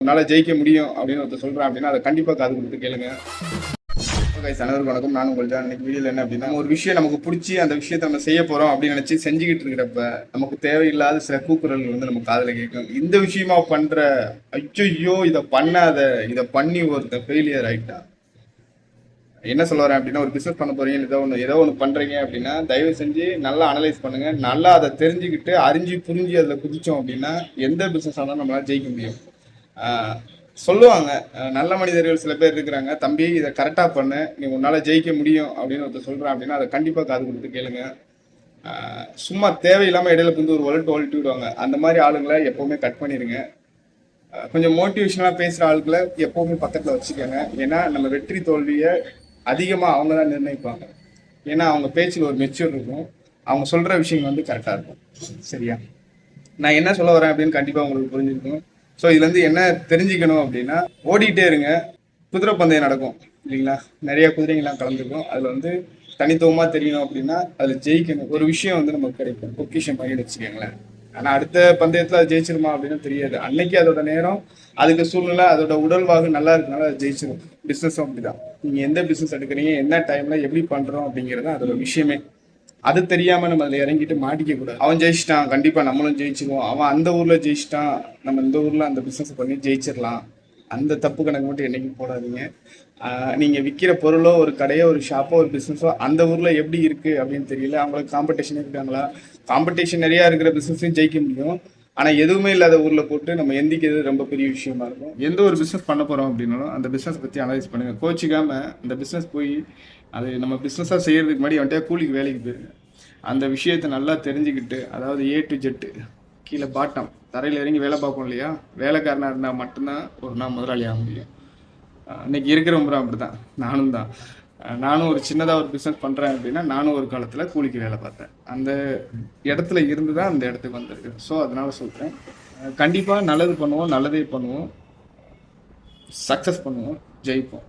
உன்னால ஜெயிக்க முடியும் அப்படின்னு ஒருத்தர் சொல்றான் அப்படின்னா அதை கண்டிப்பா காது கொடுத்து கேளுங்க. அனைவருக்கும் வணக்கம். நான் உங்கள் ஜான். இன்னைக்கு வீடியோல என்ன அப்படின்னா, ஒரு விஷயம் நமக்கு பிடிச்சி அந்த விஷயத்த நம்ம செய்ய போறோம் அப்படின்னு நினைச்சு செஞ்சுக்கிட்டு இருக்கிறப்ப நமக்கு தேவையில்லாத சில கூக்குரல்கள் வந்து நம்ம காதுல கேட்கும். இந்த விஷயமா பண்ற, ஐயோ இதை பண்ணாத, இதை பண்ணி ஒருத்தர் ஃபெயிலியர் ஆயிட்டான். என்ன சொல்ல வரேன் அப்படின்னா, ஒரு பிசினஸ் பண்ண போறீங்க, ஏதோ ஒன்று பண்றீங்க அப்படின்னா தயவு செஞ்சு நல்லா அனலைஸ் பண்ணுங்க. நல்லா அதை தெரிஞ்சுக்கிட்டு அறிஞ்சு புரிஞ்சு அதுல குதிச்சோம் அப்படின்னா எந்த பிசினஸ் ஆனாலும் நம்மளால ஜெயிக்க முடியும். சொல்லுவாங்க, நல்ல மனிதர்கள் சில பேர் இருக்கிறாங்க, தம்பி இதை கரெக்டாக பண்ணு, நீ உன்னால் ஜெயிக்க முடியும் அப்படின்னு ஒருத்தர் சொல்கிறான் அப்படின்னா அதை கண்டிப்பாக காது கொடுத்து கேளுங்க. சும்மா தேவையில்லாமல் இடையில வந்து ஒரு ஒழட்டு விடுவாங்க. அந்த மாதிரி ஆளுங்களை எப்போவுமே கட் பண்ணிடுங்க. கொஞ்சம் மோட்டிவேஷனலாக பேசுகிற ஆளுங்களை எப்போவுமே பக்கத்தில் வச்சுக்கோங்க. ஏன்னா நம்ம வெற்றி தோல்வியை அதிகமாக அவங்க தான் நிர்ணயிப்பாங்க. ஏன்னா அவங்க பேச்சில் ஒரு மெச்சூர் இருக்கும், அவங்க சொல்கிற விஷயங்கள் வந்து கரெக்டாக இருக்கும். சரியா? நான் என்ன சொல்ல வரேன் அப்படின்னு கண்டிப்பாக உங்களுக்கு புரிஞ்சிருக்கும். ஸோ இதுலேருந்து என்ன தெரிஞ்சுக்கணும் அப்படின்னா, ஓடிட்டே இருங்க. குதிரை பந்தயம் நடக்கும் இல்லைங்களா? நிறைய குதிரைங்கள்லாம் கலந்துருக்கும். அதில் வந்து தனித்துவமாக தெரியணும் அப்படின்னா அதில் ஜெயிக்கணும். ஒரு விஷயம் வந்து நமக்கு கிடைக்கும், பொக்கிஷம் பண்ணி வச்சுக்கோங்களேன். ஆனால் அடுத்த பந்தயத்தில் அது ஜெயிச்சிருமா அப்படின்னு தெரியாது. அன்னைக்கு அதோட நேரம், அதுக்கு சூழ்நிலை, அதோட உடல்வாகு நல்லா இருக்கனால அது ஜெயிச்சிடும். பிஸ்னஸும் அப்படிதான். நீங்கள் எந்த பிஸ்னஸ் எடுக்கிறீங்க, என்ன டைமில் எப்படி பண்ணுறோம் அப்படிங்கிறது அதோட விஷயமே. அது தெரியாம நம்ம அதில் இறங்கிட்டு மாட்டிக்க கூடாது. அவன் ஜெயிச்சிட்டான், கண்டிப்பா நம்மளும் ஜெயிச்சிருவோம், அவன் அந்த ஊர்ல ஜெயிச்சிட்டான், நம்ம இந்த ஊர்ல அந்த பிசினஸ் பண்ணி ஜெயிச்சிடலாம், அந்த தப்பு கணக்கு மட்டும் என்னைக்கும் போடாதீங்க. நீங்க விற்கிற பொருளோ, ஒரு கடையோ, ஒரு ஷாப்போ, ஒரு பிசினஸோ அந்த ஊர்ல எப்படி இருக்கு அப்படின்னு தெரியல. அவங்களுக்கு காம்படிஷன் இருக்காங்களா? காம்படிஷன் நிறைய இருக்கிற பிசினஸையும் ஜெயிக்க முடியும். ஆனா எதுவுமே இல்லாத ஊர்ல போட்டு நம்ம எந்திக்கிறது ரொம்ப பெரிய விஷயமா இருக்கும். எந்த ஒரு பிசினஸ் பண்ண போறோம் அப்படின்னாலும் அந்த பிசினஸ் பத்தி அனலைஸ் பண்ணுங்க. கோச்சிக்காம அந்த பிசினஸ் போய் அது நம்ம பிஸ்னஸாக செய்கிறதுக்கு முன்னாடி வந்துட்டு கூலிக்கு வேலைக்கு போயிருங்க. அந்த விஷயத்தை நல்லா தெரிஞ்சுக்கிட்டு, அதாவது A to Z, கீழே பாட்டம், தரையில் இறங்கி வேலை பார்ப்போம் இல்லையா? வேலைக்காரனாக இருந்தால் மட்டும்தான் ஒரு நாள் முதலாளி ஆக முடியும். இன்னைக்கு இருக்கிறவங்க அப்படி தான், நானும் தான். நானும் ஒரு சின்னதாக ஒரு பிஸ்னஸ் பண்ணுறேன் அப்படின்னா நானும் ஒரு காலத்தில் கூலிக்கு வேலை பார்த்தேன். அந்த இடத்துல இருந்து தான் அந்த இடத்துக்கு வந்திருக்கு. ஸோ அதனால் சொல்கிறேன், கண்டிப்பாக நல்லது பண்ணுவோம், நல்லதே பண்ணுவோம், சக்ஸஸ் பண்ணுவோம், ஜெயிப்போம்.